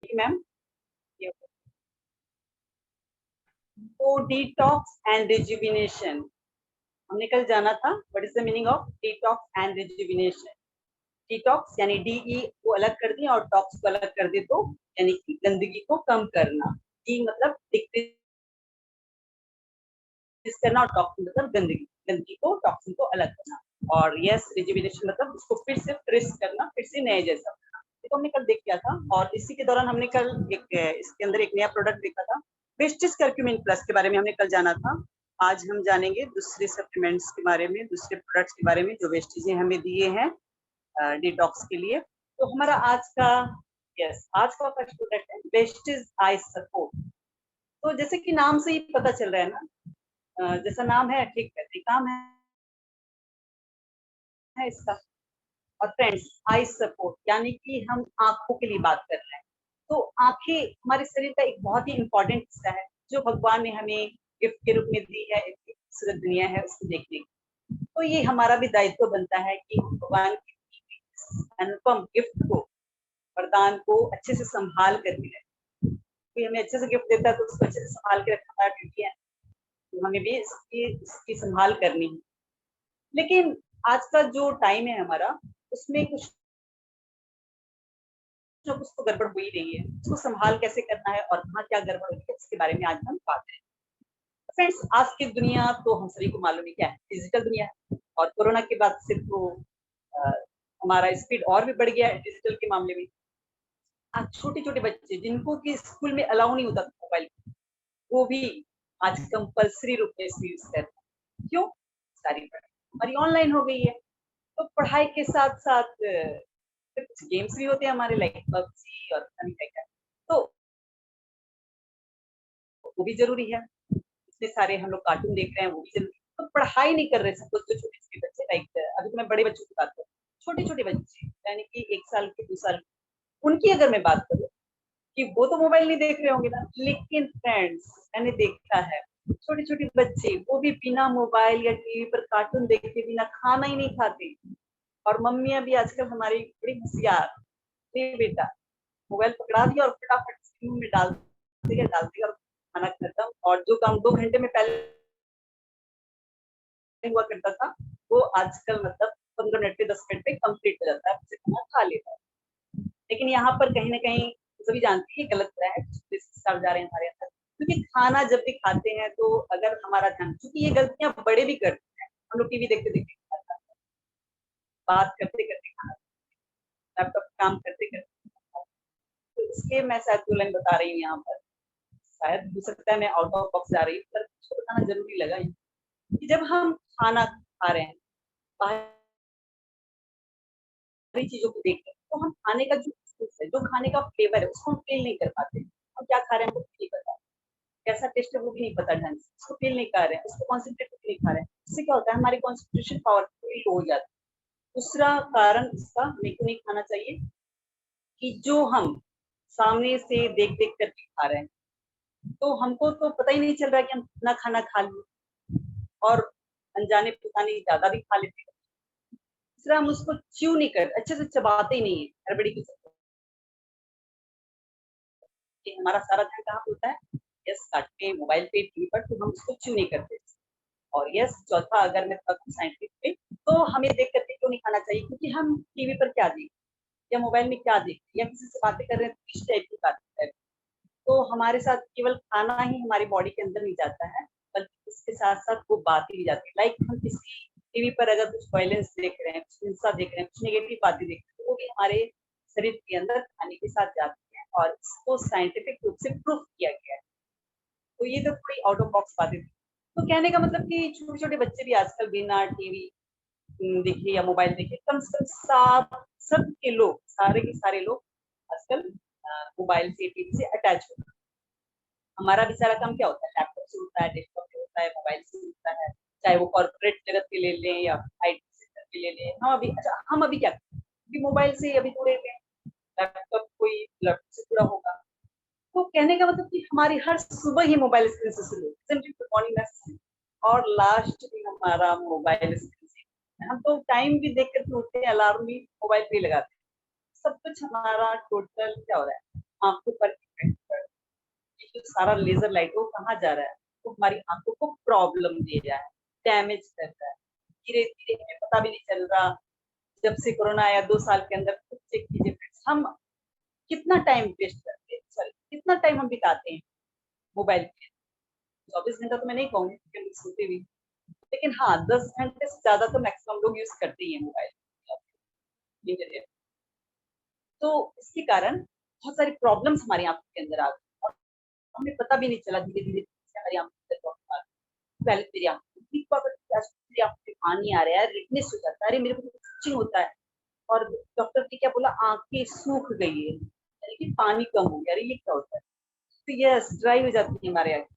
जी ma'am. तो detox and rejuvenation हमने कल जाना था। What is the meaning of detox and rejuvenation? Detox यानी डीई को अलग कर दिया और टॉक्स को अलग कर दे तो यानी कि गंदगी को कम करना। डी मतलब डिक्रीज करना और टॉक्सिन मतलब गंदगी, गंदगी को टॉक्सिन को अलग करना। और यस रिजुविनेशन मतलब उसको फिर से फ्रेश करना, फिर से नए जैसा करना। तो हमने कल देख लिया था और इसी के दौरान हमने कल इसके अंदर एक नया प्रोडक्ट देखा था, वेस्टिज करक्यूमिन प्लस के बारे में हमने कल जाना था। आज हम जानेंगे दूसरे सप्लीमेंट्स के बारे में, दूसरे प्रोडक्ट्स के बारे में जो वेस्टिज हमें दिए हैं डिटॉक्स के लिए। तो हमारा आज का आज का फर्स्ट प्रोडक्ट है वेस्टिज आई सपोर्ट। तो जैसे कि नाम से ही पता चल रहा है ना, जैसा नाम है ठीक है, काम है इसका। और फ्रेंड्स आई सपोर्ट यानी कि हम आंखों के लिए बात कर रहे हैं। तो आंखें हमारे शरीर का एक बहुत ही इंपॉर्टेंट हिस्सा है जो भगवान ने हमें गिफ्ट के रूप में दी है, इतनी खूबसूरत दुनिया है उसको देखने की। तो ये हमारा भी दायित्व बनता है कि भगवान की अनुपम गिफ्ट को, वरदान को अच्छे से संभाल कर रखें। कोई हमें अच्छे से गिफ्ट देता है तो उसको अच्छे से संभाल के रखना हमारा ड्यूटी है, तो हमें भी इसकी संभाल करनी है। लेकिन आज का जो टाइम है हमारा, उसमें कुछ जो कुछ तो गड़बड़ हो ही रही है। उसको संभाल कैसे करना है और कहाँ क्या गड़बड़ होती है इसके बारे में आज हम बात करें। फ्रेंड्स आज की दुनिया तो हम सभी को मालूम है क्या है, डिजिटल दुनिया है। और कोरोना के बाद से तो हमारा स्पीड और भी बढ़ गया है डिजिटल के मामले में। आज छोटे छोटे बच्चे जिनको कि स्कूल में अलाउ नहीं होता मोबाइल, वो भी आज कंपल्सरी रूप में इसको यूज करते हैं। क्यों? सारी पढ़ाई हमारी ऑनलाइन हो गई है। तो पढ़ाई के साथ साथ कुछ गेम्स भी होते हैं हमारे, लाइक पबजी और क्या, तो वो भी जरूरी है। इतने सारे हम लोग कार्टून देख रहे हैं, वो भी जरूरी है। तो पढ़ाई नहीं कर रहे सब कुछ, जो छोटे छोटे बच्चे, लाइक अभी तो मैं बड़े बच्चों की बात करूँ, छोटे छोटे बच्चे यानी कि 1 साल के 2 साल, उनकी अगर मैं बात करूँ कि वो तो मोबाइल नहीं देख रहे होंगे ना, लेकिन फ्रेंड्स मैंने देखा है छोटे छोटे बच्चे वो भी बिना मोबाइल या टीवी पर कार्टून देखे बिना खाना ही नहीं खाते। और मम्मियां भी आजकल हमारी बड़ी होशियार, बेटा मोबाइल पकड़ा दिया और फटाफट स्क्रीन में डाल दिया और खाना खत्म। और जो काम 2 घंटे में पहले हुआ करता था, वो आजकल मतलब 15 मिनट पे 10 मिनट पे कंप्लीट हो जाता है, खाना खा लेता है। लेकिन यहाँ पर कहीं ना कहीं सभी जानती है गलत हो रहा है, जा रहे हैं हमारे अंदर। क्योंकि खाना जब भी खाते हैं तो अगर हमारा ध्यान, क्योंकि ये गलतियां बड़े भी करते हैं, हम लोग टीवी देखते देखते बात करते करते खाना, लैपटॉप काम करते करते, तो इसलिए मैं शायद दो लाइन बता रही हूँ यहाँ पर। शायद हो सकता है मैं आउट ऑफ बॉक्स जा रही हूँ, पर मुझको बताना जरूरी लगा कि जब हम खाना खा रहे हैं बाहरी चीजों को देख रहे हैं, तो हम खाने का जो खाने का फ्लेवर है उसको हम फील नहीं कर पाते। हम क्या खा रहे हैं हमको नहीं पता, कैसा टेस्ट है वो भी नहीं पता ढंग से, उसको फील नहीं कर रहे हैं, उसको कॉन्सेंट्रेट नहीं खा रहे हैं। इससे क्या होता है, हमारी कॉन्सेंट्रेशन पावर पूरी लो हो जाती है। दूसरा कारण इसका हमें क्यों नहीं खाना चाहिए कि जो हम सामने से देख देख करके खा रहे हैं, तो हमको तो पता ही नहीं चल रहा है कि हम कितना खाना खा लिए और अनजाने पता नहीं ज्यादा भी खा लेते हैं। तीसरा हम उसको च्यू नहीं करते, अच्छे से चबाते ही नहीं है हड़बड़ी की चक्कर में। हमारा सारा ध्यान कहाँ पे होता है, यस काट पे, मोबाइल पे, टीवी पर, तो हम उसको च्यू नहीं करते। और यस चौथा, अगर मैं साइंटिफिक पे, तो हमें देख करके क्यों नहीं खाना चाहिए, क्योंकि हम टीवी पर क्या देख या मोबाइल में क्या देख या किसी से बातें कर रहे हैं तो इस टाइप की बातें कर रहे हैं। तो हमारे साथ केवल खाना ही हमारी बॉडी के अंदर नहीं जाता है, बल्कि इसके साथ साथ वो बातें भी जाती है। लाइक हम किसी टीवी पर अगर कुछ वायलेंस देख रहे हैं, कुछ हिंसा देख रहे हैं, कुछ नेगेटिव बातें देख रहे हैं, तो वो भी हमारे शरीर के अंदर खाने के साथ जाती है और इसको साइंटिफिक रूप से प्रूफ किया गया है। तो ये तो थोड़ी आउट ऑफ बॉक्स बातें थी। तो कहने का मतलब कि छोटे छोटे बच्चे भी आजकल बिना टीवी देखे या मोबाइल देखे, कम से कम सब के लोग, सारे के सारे लोग आजकल मोबाइल से, टीवी से अटैच होते हैं। हमारा भी सारा काम क्या होता है, लैपटॉप से होता है, डेस्कटॉप से होता है, मोबाइल से होता है, चाहे वो कॉर्पोरेट जगत के ले लें या आईटी सेक्टर के ले लें। हम अभी क्या करते हैं, मोबाइल से अभी जुड़े हुए हैं, लैपटॉप कोई लैपटॉप से जुड़ा होगा। तो कहने का मतलब कि हमारी हर सुबह ही मोबाइल स्क्रीन से शुरू मॉर्निंग में, और लास्ट भी हमारा मोबाइल स्क्रीन से। हम तो टाइम भी देख करके उठते हैं, अलार्म भी मोबाइल पे लगाते हैं। सब कुछ हमारा टोटल क्या हो रहा है, आंखों पर इफेक्ट पड़ रहा है। ये जो सारा लेजर लाइट वो कहाँ जा रहा है, वो हमारी आंखों को प्रॉब्लम दे रहा है, डैमेज कर रहा है। धीरे धीरे हमें पता भी नहीं चल रहा। जब से कोरोना आया 2 साल के अंदर खुद चेक कीजिए हम कितना टाइम वेस्ट करते हैं, सॉरी कितना टाइम हम बिताते हैं मोबाइल पे। 24 घंटा तो मैं नहीं कहूंगी क्योंकि हम सोते भी, लेकिन हाँ 10 घंटे से ज्यादा तो मैक्सिमम लोग यूज करते ही है मोबाइल। तो इसके कारण बहुत सारी प्रॉब्लम्स हमारी आंखों के अंदर आ गई और हमें पता भी नहीं चला, धीरे धीरे हमारी आंखों के अंदर प्रॉब्लम आ गई। पहले मेरी आंखों मेरी आंखों में पानी आ रहा है, रेडनेस हो जाता है, अरे मेरे को इचिंग होता है, और डॉक्टर ने क्या बोला, आंखें सूख गई है, यानी कि पानी कम हो गया। अरे ये क्या होता है, तो यस ड्राई हो जाती है हमारे आंखें,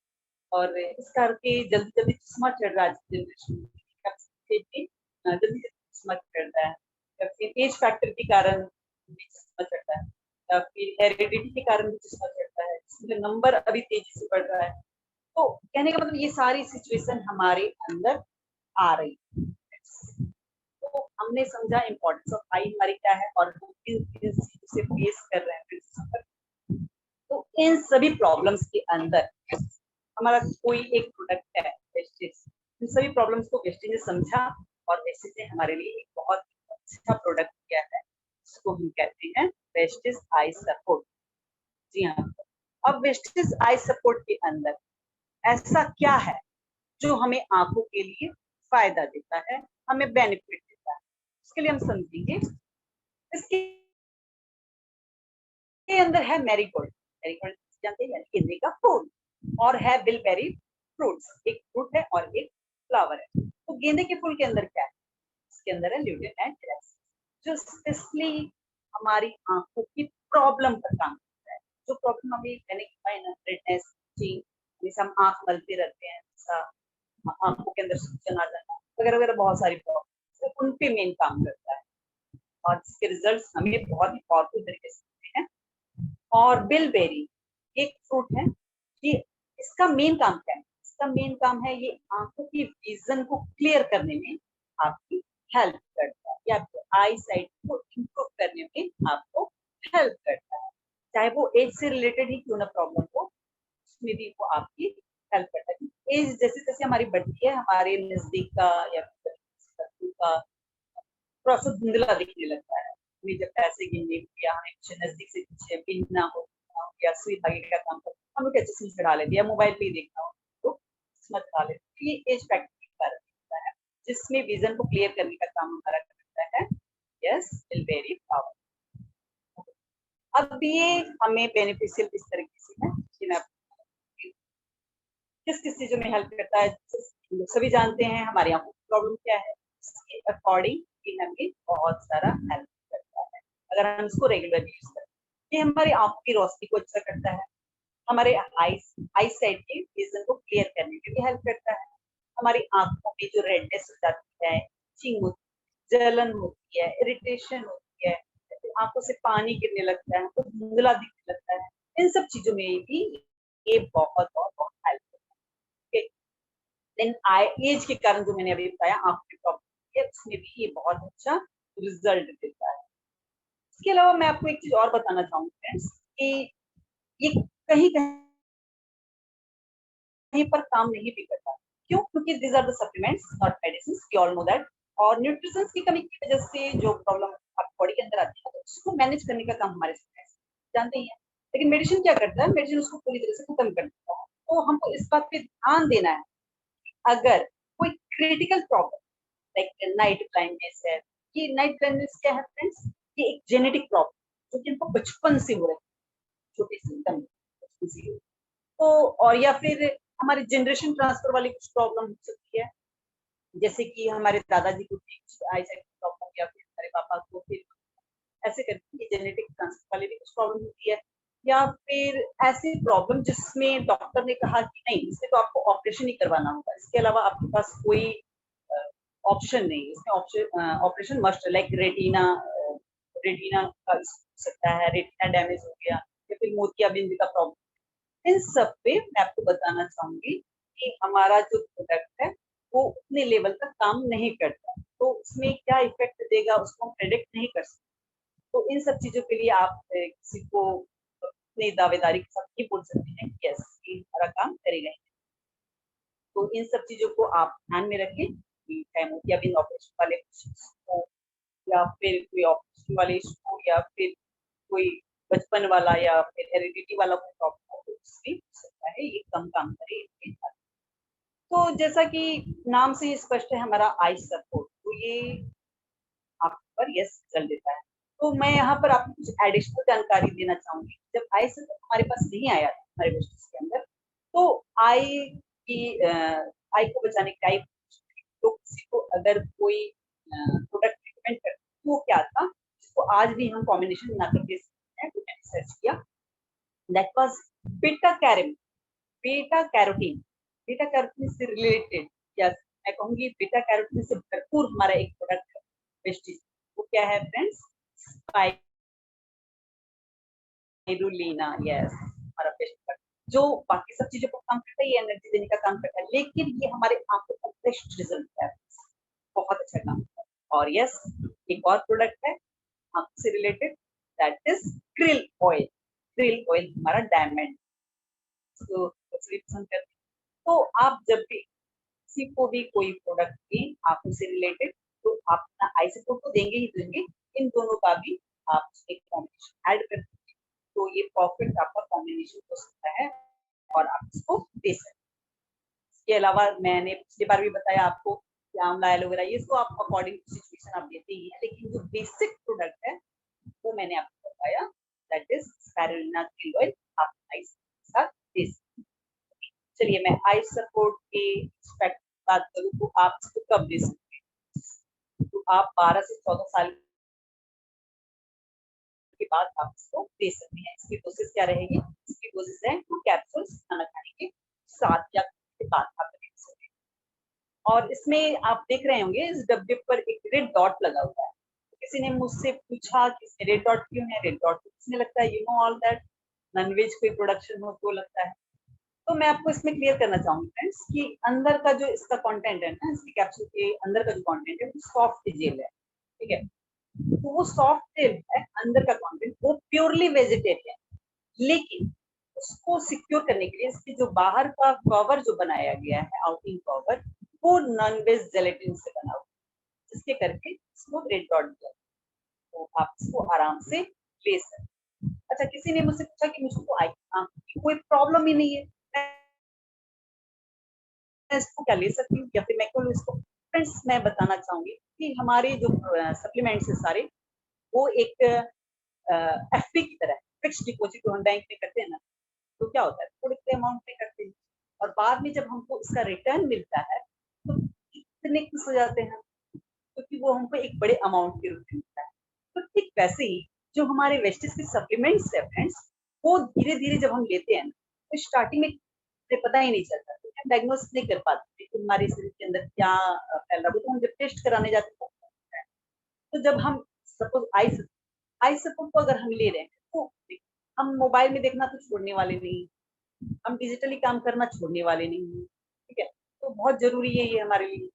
और इस करके जल्दी जल्दी चश्मा चढ़ रहा है जनरेशन में, जल्दी जल्दी चश्मा चढ़ रहा है, या फिर एज फैक्टर के कारण भी चश्मा चढ़ता है, या फिर हेरिडिटी के कारण भी चश्मा चढ़ता है, जिसमें नंबर अभी तेजी से बढ़ रहा है। तो कहने का मतलब ये सारी सिचुएशन हमारे अंदर आ रही है। तो हमने समझा इम्पोर्टेंस ऑफ आई हमारी क्या है और हम किन किन चीजों से फेस कर रहे हैं। तो इन सभी प्रॉब्लम्स के अंदर हमारा कोई एक प्रोडक्ट है वेस्टेज, इन सभी प्रॉब्लम्स को वेस्टेज ने समझा और वेस्टेज ने हमारे लिए एक बहुत अच्छा प्रोडक्ट किया है, जिसको हम कहते हैं वेस्टेज आई सपोर्ट। जी हाँ, अब वेस्टेज आई सपोर्ट के अंदर ऐसा क्या है जो हमें आंखों के लिए फायदा देता है, हमें बेनिफिट देता है, उसके लिए हम समझेंगे। इसके अंदर है मैरीगोल्ड, मैरीगोल्ड जानते हैं गेंदे का फूल, और है बिलबेरी फ्रूट्स, एक फ्रूट है और एक फ्लावर है। तो गेंदे के फूल के अंदर क्या है, इसके अंदर है ल्यूटेन एंड ग्रेस, जो स्पेशली हमारी आंखों की प्रॉब्लम पर काम करता है। जो प्रॉब्लम हमें मैंने ना रेडनेस, जैसे हम आंख मलते रहते हैं, आंखों के अंदर सूजन आ जाना वगैरह वगैरह, बहुत सारी प्रॉब्लम तो उन पे मेन काम करता है, और जिसके रिजल्ट हमें बहुत ही पावरफुल तरीके से मिलते हैं। और बिलबेरी एक फ्रूट है, ये इसका मेन काम क्या है, इसका मेन काम है ये आंखों की विजन को क्लियर करने में आपकी हेल्प करता है, या आपके आई साइट को इम्प्रूव करने में आपको हेल्प करता है, चाहे वो एज से रिलेटेड ही क्यों ना प्रॉब्लम हो, उसमें भी वो आपकी हेल्प करता है। एज जैसे जैसे हमारी बढ़ती है, हमारे नजदीक का या का थोड़ा सा धुंधला दिखने लगता है, हमें जब पैसे गिनने या हमें कुछ नजदीक से कुछ गिनना हो या सुई धागे का काम हो, हम लोग चश्मे चढ़ा लेते हैं, मोबाइल पे ही देखना हो तो चश्मा चढ़ा लेते हैं। ये एज फैक्टर के कारण होता है, जिसमें विजन को क्लियर करने का काम हमारा करता है यस बिलबेरी फ्लावर। अब ये हमें बेनिफिशियल इस तरीके से है कि मैं किस किस चीजों में हेल्प करता है, सभी जानते हैं हमारी आंखों की प्रॉब्लम क्या है, इसके अकॉर्डिंग ये हमें बहुत सारा हेल्प करता है अगर हम इसको रेगुलर यूज करें। ये हमारी आंखों की रोशनी को अच्छा करता है, हमारे आई साइड के विजन को क्लियर करने में भी हेल्प करता है, हमारी आंखों में जो रेडनेस हो जाती है, चिंग होती है, जलन होती है, इरिटेशन होती है, आंखों से पानी गिरने लगता है, तो धुंधला दिखने लगता है, इन सब चीजों में भी ये बहुत बहुत बहुत हेल्प करता है। देन आई एज के कारण जो मैंने अभी बताया आंखों की प्रॉब्लम है, उसमें भी ये बहुत अच्छा रिजल्ट देता है। इसके अलावा मैं आपको एक चीज और बताना चाहूंगी फ्रेंड्स कि ये कहीं कहीं पर काम नहीं भी करता, क्यों, क्योंकि these are the supplements not medicine, we all know that. और न्यूट्रिशन की कमी की वजह से जो प्रॉब्लम आपकी बॉडी के अंदर आती है, तो उसको मैनेज करने का काम हमारे जानते ही है, लेकिन मेडिसिन क्या करता है, मेडिसिन उसको पूरी तरह से खत्म कर देता है। तो हमको इस बात पे ध्यान देना है, अगर कोई critical problem like night blindness है, ये नाइट ब्लाइंडनेस क्या है फ्रेंड्स, ये एक जेनेटिक प्रॉब्लम जो कि हमको बचपन से हो रही है, छोटे से बचपन से हो, तो और या फिर हमारी जनरेशन ट्रांसफर वाली कुछ प्रॉब्लम हो सकती है, जैसे कि हमारे दादाजी को आई साइट प्रॉब्लम, या फिर हमारे पापा को, फिर ऐसे करके जेनेटिक ट्रांसफर वाली भी कुछ प्रॉब्लम होती है, या फिर ऐसी प्रॉब्लम जिसमें डॉक्टर ने कहा कि नहीं इसमें तो आपको ऑपरेशन ही करवाना होगा, इसके अलावा आपके पास कोई ऑप्शन नहीं, इसमें option operation must, like retina, retina का हो सकता है, रेटिना डैमेज हो गया, या फिर मोतियाबिंद का प्रॉब्लम, इन सब पे मैं आपको बताना चाहूंगी कि हमारा जो प्रोडक्ट है वो उतने लेवल तक काम नहीं करता, तो उसमें क्या इफेक्ट देगा उसको हम प्रेडिक्ट नहीं कर सकते। तो इन सब चीजों के लिए आप किसी को अपनी दावेदारी के साथ ये बोल सकते हैं कि यस ये हमारा काम करेगा। तो इन सब चीजों को आप ध्यान में रखें कि चाहे मोतियाबिंद ऑपरेशन वाले हो या फिर कोई ऑपरेशन वाले इशू या फिर कोई बचपन वाला या फिर हेरिडिटी वाला कोई प्रॉब्लम हो तो उसमें हो सकता है ये कम काम करे इसके साथ। तो जैसा कि नाम से ही स्पष्ट है हमारा आई सपोर्ट, तो ये आप पर यस चल देता है। तो मैं यहाँ पर आपको कुछ एडिशनल जानकारी देना चाहूंगी। जब आई सपोर्ट हमारे पास नहीं आया था हमारे बिजनेस के अंदर, तो आई की आई को बचाने के आई तो किसी को अगर कोई प्रोडक्ट रिकमेंड कर तो क्या था, जिसको आज भी हम कॉम्बिनेशन बनाकर दे सकते हैं, तो मैंने सर्च किया, that was beta carotene. Beta carotene, beta carotene से रिलेटेड या मैं कहूंगी बीटा कैरोटीन से भरपूर हमारा एक प्रोडक्ट है वेस्टीज। वो क्या है फ्रेंड्स? स्पाइरुलिना। यस, हमारा बेस्ट प्रोडक्ट जो बाकी सब चीजों पर काम करता है, ये एनर्जी देने का काम करता है, लेकिन ये हमारे आंखों का बेस्ट रिजल्ट है, बहुत अच्छा काम है। और यस, एक और प्रोडक्ट है आंखों से related, that is krill oil. Krill oil हमारा डायमंड तो पसंद करते हैं। तो आप जब भी किसी को भी कोई प्रोडक्ट दें आंखों से रिलेटेड, तो आप अपना आई सपोर्ट तो देंगे ही देंगे, इन दोनों का भी आप एक कॉम्बिनेशन ऐड कर दीजिए, तो ये परफेक्ट आपका कॉम्बिनेशन हो सकता है और आप इसको दे सकते हैं। इसके अलावा मैंने पिछली बार भी बताया आपको कि आंवला एलोवेरा ये तो आप अकॉर्डिंग टू सिचुएशन आप देते ही हैं, लेकिन जो बेसिक प्रोडक्ट है वो मैंने आपको बताया, that is spirulina krill oil, आप आई के साथ दे सकते हैं। चलिए मैं आई सपोर्ट के एक्सपेक्ट बात करूं तो आप इसको कब दे सकते हैं? तो आप 12 से 14 साल के बाद आप इसको दे सकते हैं। इसकी डोसेस क्या रहेगी? इसकी डोसेस है 2 कैप्सूल्स खाना खाने के 7 या के बाद आप दे सकते हैं। और इसमें आप देख रहे होंगे इस डब्बे पर एक रेड डॉट लगा हुआ है। किसी ने मुझसे पूछा कि इसमें रेड डॉट क्यों है? रेड डॉट किसने लगता है? You know all that nonveg कोई प्रोडक्शन हो तो लगता है। तो मैं आपको इसमें क्लियर करना चाहूंगी फ्रेंड्स कि अंदर का जो इसका कंटेंट है ना, इसकी कैप्सूल के अंदर का जो कंटेंट है वो सॉफ्ट जेल है, ठीक है। तो वो सॉफ्ट जेल है, अंदर का कंटेंट वो प्योरली वेजिटेरियन, लेकिन उसको सिक्योर करने के लिए इसकी जो बाहर का कवर जो बनाया गया है, आउटिंग कवर, वो नॉन वेज जेलेटिन से बना हुआ, जिसके करके इसको रेड डॉट दिया, तो आप इसको आराम से ले सकते। अच्छा, किसी ने मुझसे पूछा कि मुझको कोई प्रॉब्लम ही नहीं है, इसको क्या ले सकती हूँ या फिर मैं क्यों लूँ इसको? फ्रेंड्स मैं बताना चाहूंगी कि हमारे जो सप्लीमेंट्स है सारे, वो एक एफडी की तरह है, फिक्स डिपॉजिट जो हम बैंक में करते हैं ना, तो क्या होता है थोड़े से अमाउंट पे करते हैं और बाद में जब हमको इसका रिटर्न मिलता है तो इतने खुश हो जाते हैं क्योंकि वो हमको एक बड़े अमाउंट के रूप में मिलता है। तो ठीक वैसे ही जो हमारे वेस्टेज के सप्लीमेंट्स है फ्रेंड्स, वो धीरे धीरे जब हम लेते हैं तो स्टार्टिंग में पता ही नहीं चलता, तो हम डायग्नोस नहीं कर पाते कि हमारे शरीर के अंदर क्या फैल रहा है, तो हम जब टेस्ट कराने जाते हैं तो जब हम सपोज आई सपोर्ट को अगर हम ले रहे हैं तो हम मोबाइल में देखना तो छोड़ने वाले नहीं, हम डिजिटली काम करना छोड़ने वाले नहीं हैं, ठीक है। तो बहुत जरूरी है ये हमारे लिए।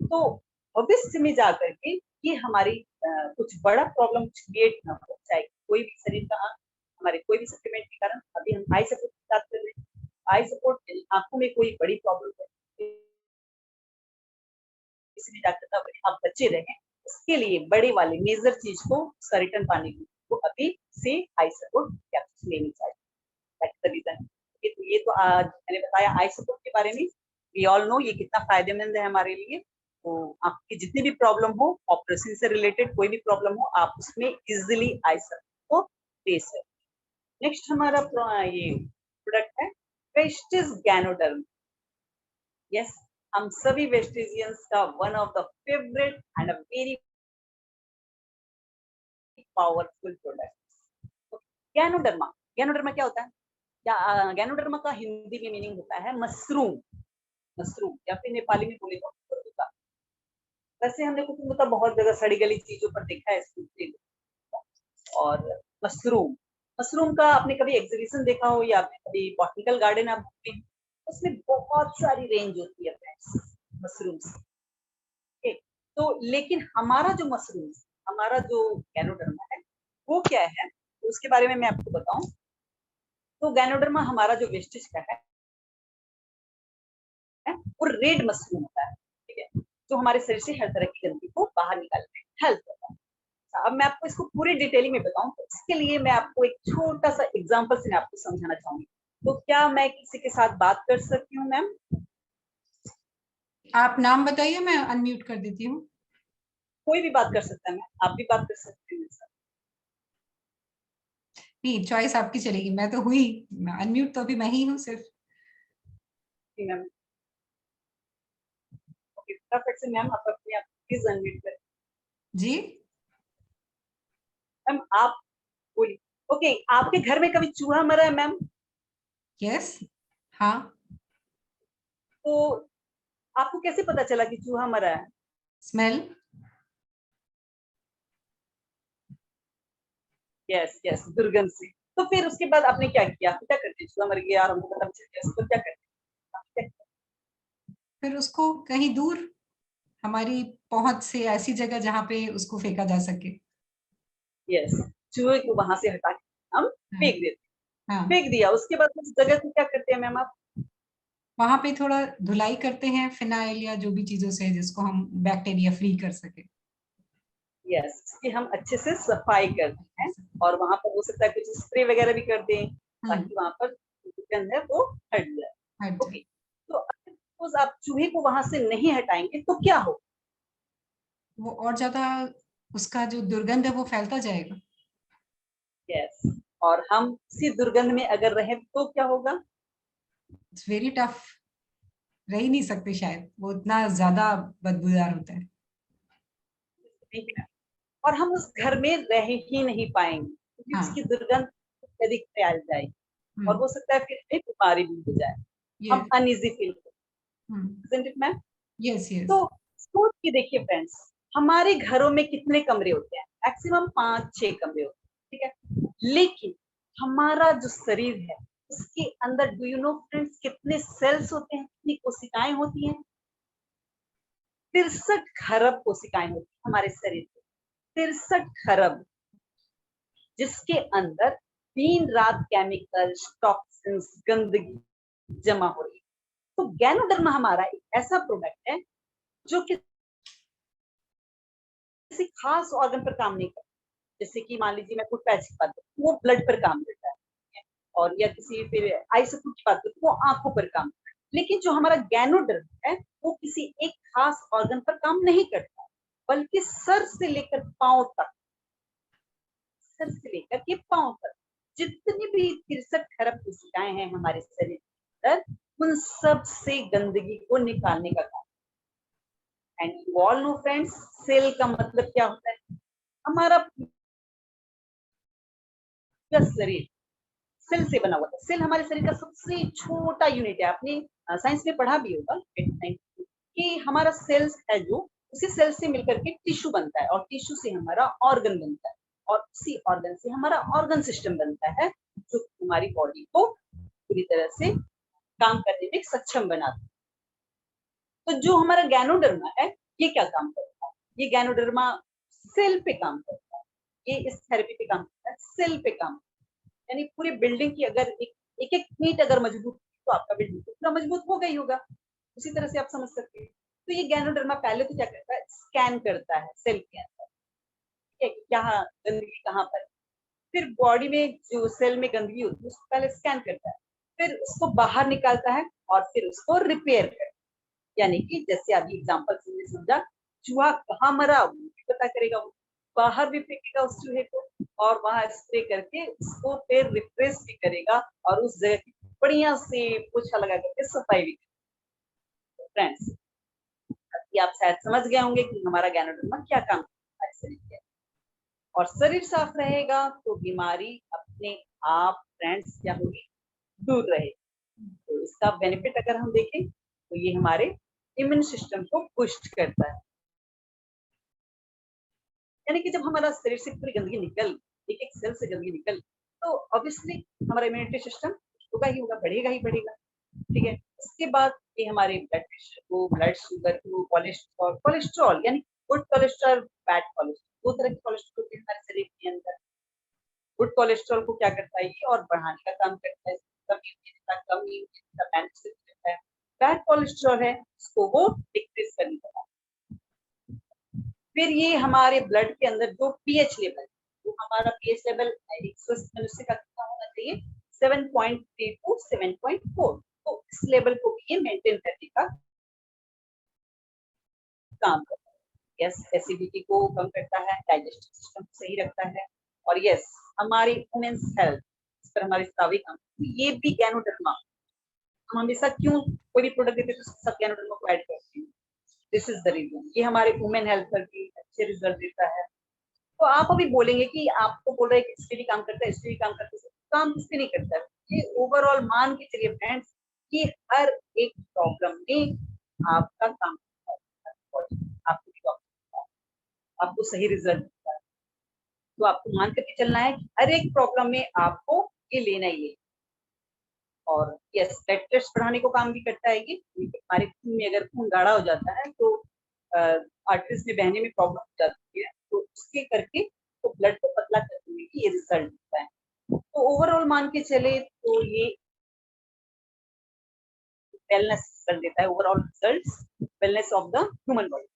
तो भविष्य में जाकर के ये हमारी कुछ बड़ा प्रॉब्लम क्रिएट ना हो, चाहे कोई भी शरीर का हमारे कोई भी सप्लीमेंट के कारण। अभी हम आई सपोर्ट की बात कर रहे हैं, आई सपोर्ट आंखों में कोई बड़ी प्रॉब्लम है इसलिए जाकर आप बचे रहें, उसके लिए बड़े वाले मेजर चीज को उसका रिटर्न पाने के लिए तो अभी से आई सपोर्ट कैप्सूल लेनी चाहिए। That's the reason. ये तो आज मैंने बताया आई सपोर्ट के बारे में। वी ऑल नो ये कितना फायदेमंद है हमारे लिए। तो आपकी जितनी भी प्रॉब्लम हो, ऑपरेशन से रिलेटेड कोई भी प्रॉब्लम हो, आप उसमें इजिली आई सपोर्ट को ले सकते। नेक्स्ट हमारा ये प्रोडक्ट है वेस्टिज गैनोडर्म। यस, हम सभी वेस्टेजियंस का one of the favourite and a very powerful product. Ganoderma, ganoderma क्या होता है? गैनोडर्मा का हिंदी में मीनिंग होता है मशरूम, मशरूम या फिर नेपाली में बोले तो बटुका। वैसे हमने कुछ मतलब बहुत जगह सड़ी गली चीजों पर देखा है इसको। और मशरूम, मशरूम का आपने कभी एग्जीबिशन देखा हो या आपने कभी बॉटनिकल गार्डन आप घूमे, उसमें बहुत सारी रेंज होती है फ्रेंड्स मशरूम्स। तो लेकिन हमारा जो मशरूम, हमारा जो गैनोडर्मा है वो क्या है, उसके बारे में मैं आपको बताऊं तो गैनोडर्मा हमारा जो वेस्टेज का है वो रेड मशरूम होता है, ठीक है, जो हमारे शरीर से हर तरह की गंदगी को बाहर निकालने में हेल्प करता है। अब मैं आपको इसको पूरी डिटेलिंग में बताऊं तो इसके लिए मैं आपको एक छोटा सा एग्जांपल से मैं आपको समझाना चाहूंगी। तो क्या मैं किसी के साथ बात कर सकती हूँ मैम? आप नाम बताइए, मैं अनम्यूट कर देती हूँ। कोई भी बात कर सकता है मैम, आप भी बात कर सकते हैं सर। नहीं, चॉइस आपकी चलेगी, मैं तो हुई, अनम्यूट तो अभी मैं ही हूँ सिर्फ। जी मैम, ओके फटाफट से मैम आप अपने आप प्लीज अनम्यूट करें। जी मैम आप बोलिए। ओके, आपके घर में कभी चूहा मरा है मैम? यस, हाँ। तो आपको कैसे पता चला कि चूहा मरा है? स्मेल। यस यस, दुर्गंध से। तो फिर उसके बाद आपने क्या किया? क्या करते? चूहा मर गया और हमको पता चल गया, तो क्या करते? फिर उसको कहीं दूर, हमारी पहुंच से ऐसी जगह जहां पे उसको फेंका जा सके। यस, चूहे को वहां से हटा के हम हाँ, फेंक देते। हाँ। फेंक दिया, उसके बाद उस जगह को क्या करते हैं मैम आप? वहां पे थोड़ा धुलाई करते हैं फिनाइल या जो भी चीजों से जिसको हम बैक्टीरिया फ्री कर सके। यस, कि हम अच्छे से सफाई करते हैं और वहां पर हो सकता है कुछ स्प्रे वगैरह भी कर दें हम्म। ताकि वहां पर जो गंद है वो हट जाए। हट जाए। ओके, तो अगर सपोज आप चूहे को वहां से नहीं हटाएंगे तो क्या हो? वो और ज्यादा, उसका जो दुर्गंध है वो फैलता जाएगा। यस, और हम इसी दुर्गंध में अगर रहे तो क्या होगा? इट्स वेरी टफ, रह ही नहीं सकते शायद, वो इतना ज्यादा बदबूदार होता है। नहीं है। और हम उस घर में रह ही नहीं पाएंगे क्योंकि हाँ। उसकी दुर्गंध अधिक फैल जाएगी और हम्म। हो सकता है फिर हमें बीमारी भी हो जाए, हम यस। अनइजी फील हम्म। करें मैम। Yes, yes. तो सोच के देखिए फ्रेंड्स, हमारे घरों में कितने कमरे होते हैं? मैक्सिमम 5-6 कमरे होते हैं, ठीक है, लेकिन हमारा जो शरीर है उसके अंदर डू यू नो फ्रेंड्स कितने सेल्स होते हैं, कितनी कोशिकाएं होती हैं? 63 खरब कोशिकाएं होती हैं हमारे शरीर में, 63 खरब, जिसके अंदर दिन रात केमिकल टॉक्सिन्स गंदगी जमा हो रही है। तो गैनोडर्मा हमारा एक ऐसा प्रोडक्ट है जो कि किसी खास ऑर्गन पर काम नहीं करता। जैसे कि मान लीजिए मैं फुट पैच की बात करूँ वो ब्लड पर काम करता है, और या किसी फिर आई सपोर्ट की बात करूँ वो आंखों पर काम करता है। लेकिन जो हमारा गैनोडर्म है वो किसी एक खास ऑर्गन पर काम नहीं करता, बल्कि सर से लेकर पांव तक, सर से लेकर के पांव तक जितनी भी 63 खरब कोशिकाएं हैं हमारे शरीर के अंदर, उन सब से गंदगी को निकालने का काम। And you all know friends, sale का मतलब क्या होता है? हमारा पूरा शरीर सेल से बना हुआ था। सेल हमारे शरीर का सबसे छोटा यूनिट है। आपने साइंस में पढ़ा भी होगा कि हमारा सेल्स है जो, उसी सेल से मिलकर के टिश्यू बनता है और टिश्यू से हमारा ऑर्गन बनता है और उसी ऑर्गन से हमारा ऑर्गन सिस्टम बनता है जो हमारी बॉडी को पूरी तरह से काम करने में सक्षम बनाता है। तो जो हमारा गैनोडर्मा है ये क्या काम करता है? ये गैनोडर्मा सेल पे काम करता है, ये इस थेरेपी पे काम करता है, सेल पे काम करता है। यानी पूरी बिल्डिंग की अगर एक एक ईंट अगर मजबूत तो आपका बिल्डिंग तो पूरा मजबूत होगा ही होगा। उसी तरह से आप समझ सकते हैं। तो ये गैनोडर्मा पहले तो क्या करता है, स्कैन करता है सेल के अंदर, ठीक है, कि क्या गंदगी कहाँ पर है। फिर बॉडी में जो सेल में गंदगी होती है उसको पहले स्कैन करता है, फिर उसको बाहर निकालता है और फिर उसको रिपेयर करता है। यानी कि जैसे अभी एग्जांपल से हमने समझा, चूहा कहाँ मरा वो भी पता करेगा, वो बाहर भी फेंकेगा उस चूहे को और वहां स्प्रे करके उसको फिर रिफ्रेश भी करेगा और उस जगह की बढ़िया से पोछा लगा करके सफाई भी करेगा। फ्रेंड्स, अभी आप शायद समझ गए होंगे कि हमारा गैनोडर्मा क्या काम करता है शरीर के, और शरीर साफ रहेगा तो बीमारी अपने आप फ्रेंड्स क्या होगी, दूर रहेगी। तो इसका बेनिफिट अगर हम देखें तो ये हमारे इम्यून सिस्टम को पुष्ट करता है। यानी कि जब हमारा शरीर से पूरी गंदगी निकल, एक एक सेल से गंदगी निकल, तो ऑब्वियसली हमारा इम्यूनिटी सिस्टम होगा ही होगा, बढ़ेगा ही बढ़ेगा, ठीक है। उसके बाद ये हमारे ब्लड प्रेशर को, ब्लड शुगर को, कोलेस्ट्रॉल, कोलेस्ट्रॉल यानी गुड कोलेस्ट्रॉल, बैड कोलेस्ट्रॉल, दो तरह के कोलेस्ट्रॉल होते हैं हमारे शरीर के अंदर। गुड कोलेस्ट्रॉल को क्या करता है ये, और बढ़ाने का काम करता है, कम मैनेज करता है। बैड कोलेस्ट्रॉल है उसको वो डिक्रीज करने का काम। फिर ये हमारे ब्लड के अंदर जो पीएच लेवल, वो हमारा पीएच लेवल एक स्वस्थ मनुष्य का कितना होना चाहिए, 7.3 to 7.4। तो इस लेवल को भी ये मेंटेन करने का काम करता है। यस, एसिडिटी को कम करता है, डाइजेस्टिव सिस्टम सही रखता है, और यस हमारी वुमेन्स हेल्थ, इस पर हमारी सावी काम। ये भी गैनोडर्मा, हम हमेशा क्यों कोई भी प्रोडक्ट देते हैं तो सब गैनोडर्मा को ऐड करते हैं, दिस इज द रीजन। ये हमारे वुमेन हेल्थ पर भी अच्छे रिजल्ट देता है। तो आप अभी बोलेंगे कि आपको बोल रहे हैं कि इस पे भी काम करता है, इस पे भी काम करता है, काम किस पे नहीं करता है। ये ओवरऑल मान के चलिए फ्रेंड्स कि हर एक प्रॉब्लम में आपका काम करता है, आपको आपको सही रिजल्ट मिलता है। तो आपको मान करके चलना है कि हर एक प्रॉब्लम में आपको ये लेना ही है। और यस, ब्लड टेस्ट बढ़ाने को काम भी करता है ये, हमारे खून में अगर खून गाढ़ा हो जाता है तो आर्टरीज में बहने में प्रॉब्लम हो जाती है, तो उसके करके तो ब्लड को पतला करने में ये रिजल्ट मिलता है। तो ओवरऑल मान के चले तो ये वेलनेस कर देता है, overall results wellness of the human body.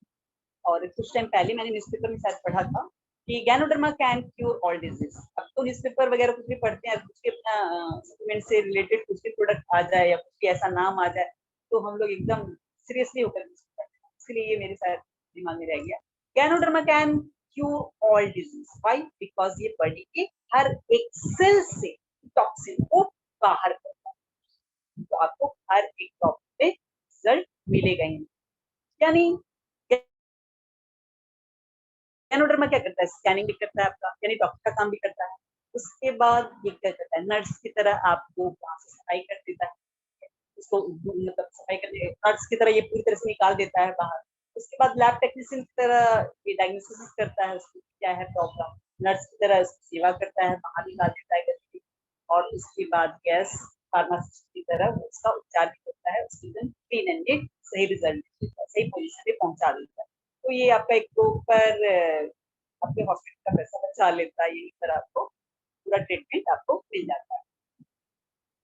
और कुछ टाइम पहले मैंने न्यूज़पेपर में शायद पढ़ा था कि ganoderma can cure all disease. अब तो न्यूज़पेपर वगैरह कुछ भी पढ़ते हैं, कुछ भी अपना सप्लीमेंट से रिलेटेड कुछ भी प्रोडक्ट आ जाए या कुछ भी ऐसा नाम आ जाए तो हम लोग एकदम सीरियसली होकर इसलिए ये मेरे शायद दिमाग में रह गया। Ganoderma can cure all disease, why? Because ये बॉडी के हर एक सेल से टॉक्सिन को बाहर करता है। तो आपको हर एक टॉपिक पे रिजल्ट मिलेगा ही। यानी गैनोडर्मा क्या करता है, स्कैनिंग भी करता है आपका, यानी डॉक्टर का काम भी करता है। उसके बाद ये क्या करता है, नर्स की तरह आपको वहां से सफाई कर देता है, उसको मतलब सफाई करने नर्स की तरह ये पूरी तरह से निकाल देता है बाहर। उसके बाद लैब टेक्नीशियन की तरह ये डायग्नोसिस करता है उसको क्या है प्रॉब्लम, नर्स की तरह सेवा करता है, बाहर निकाल देता है गंदगी। और उसके बाद गैस फार्मासिस्ट की तरह उसका उपचार भी करता है, उसकी क्लीन एंड नीट सही रिजल्ट देता है, सही पोजीशन पे पहुंचा देता है। तो ये आपका एक प्रॉपर आपके हॉस्पिटल का पैसा बचा लेता है, यही तरह आपको पूरा ट्रीटमेंट आपको मिल जाता है।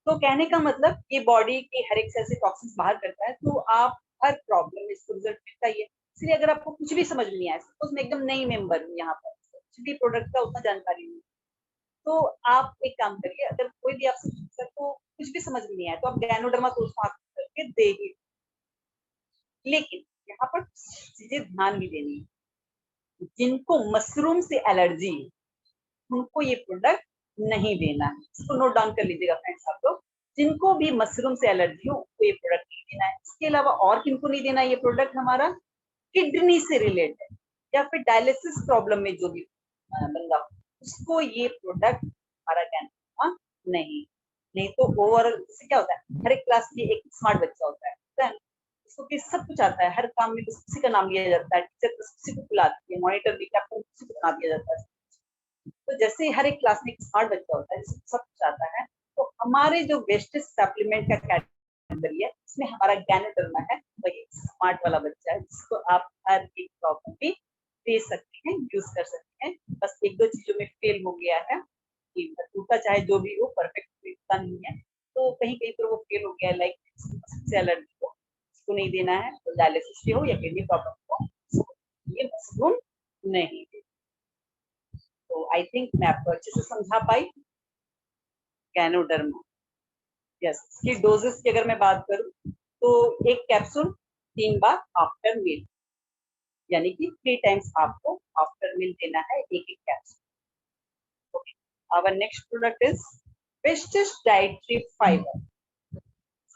तो कहने का मतलब ये बॉडी के हर एक सेल से टॉक्सिन्स बाहर करता है, तो आप हर प्रॉब्लम में इसको रिजल्ट मिलता ही है। इसलिए अगर आपको कुछ भी समझ में नहीं आया, सपोज मैं एकदम नई मेंबर हूँ यहाँ पर, कुछ भी प्रोडक्ट का उतना जानकारी नहीं, तो आप एक काम करिए, अगर कोई भी आपसे पूछे तो कुछ भी समझ में नहीं आया तो आप गैनोडर्मा कोर्स करके देगी। लेकिन यहाँ पर चीजें ध्यान भी देनी है, जिनको मशरूम से एलर्जी है उनको ये प्रोडक्ट नहीं देना है, इसको नोट डाउन कर लीजिएगा फ्रेंड्स आप लोग। जिनको भी मशरूम से एलर्जी हो उनको ये प्रोडक्ट नहीं देना है। इसके अलावा और किनको नहीं देना है ये प्रोडक्ट, हमारा किडनी से रिलेटेड या फिर डायलिसिस प्रॉब्लम में जो भी बंदा हो उसको ये प्रोडक्ट हमारा कहना नहीं। नहीं तो ओवरऑल इससे क्या होता है, हर एक क्लास में एक स्मार्ट बच्चा होता है, उसको कि सब कुछ आता है, हर काम में किसी का नाम लिया जाता है, टीचर किसी को बुलाती है, मॉनिटर भी क्या किसी को बना दिया जाता है। तो जैसे हर एक क्लास में एक स्मार्ट बच्चा होता है जिसको सब कुछ आता है, तो हमारे जो बेस्टेस्ट सप्लीमेंट का कैटेगरी है इसमें हमारा गैनोडर्मा है, वही स्मार्ट वाला बच्चा है जिसको आप हर एक प्रॉब्लम भी दे सकते हैं, यूज कर सकते हैं। बस एक दो चीजों में फेल हो गया है कि टूटा चाहे जो भी हो परफेक्ट नहीं है, तो कहीं कहीं पर वो फेल हो गया, लाइक सबसे एलर्जी को इसको नहीं देना है, तो डायलिसिस हो या किडनी प्रॉब्लम को ये मशरूम नहीं दे। तो आई थिंक मैं आपको अच्छे से समझा पाई गैनोडर्मा। यस, इसकी डोजेस की अगर मैं बात करूं तो एक कैप्सूल 3 बार आफ्टर मील, यानी कि 3 टाइम्स आपको आफ्टर मील देना है एक capsule. Okay, our next product is bestest dietary fibre.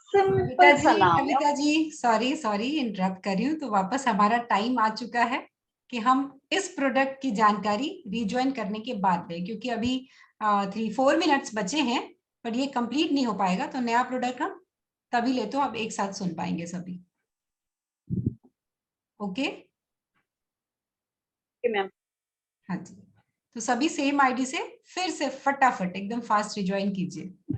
Simple सा नाम है। कविता जी सॉरी इंटरप्ट कर रही हूँ, तो वापस हमारा टाइम आ चुका है कि हम इस प्रोडक्ट की जानकारी रिज्वाइन करने के बाद दें, क्योंकि अभी 3-4 मिनट्स बचे हैं, पर ये कंप्लीट नहीं हो पाएगा। तो नया प्रोडक्ट हम तभी ले तो अब एक साथ सुन पाएंगे सभी। ओके मैम, हाँ जी, तो सभी सेम आईडी से फिर से फटाफट एकदम फास्ट रिज्वाइन कीजिए।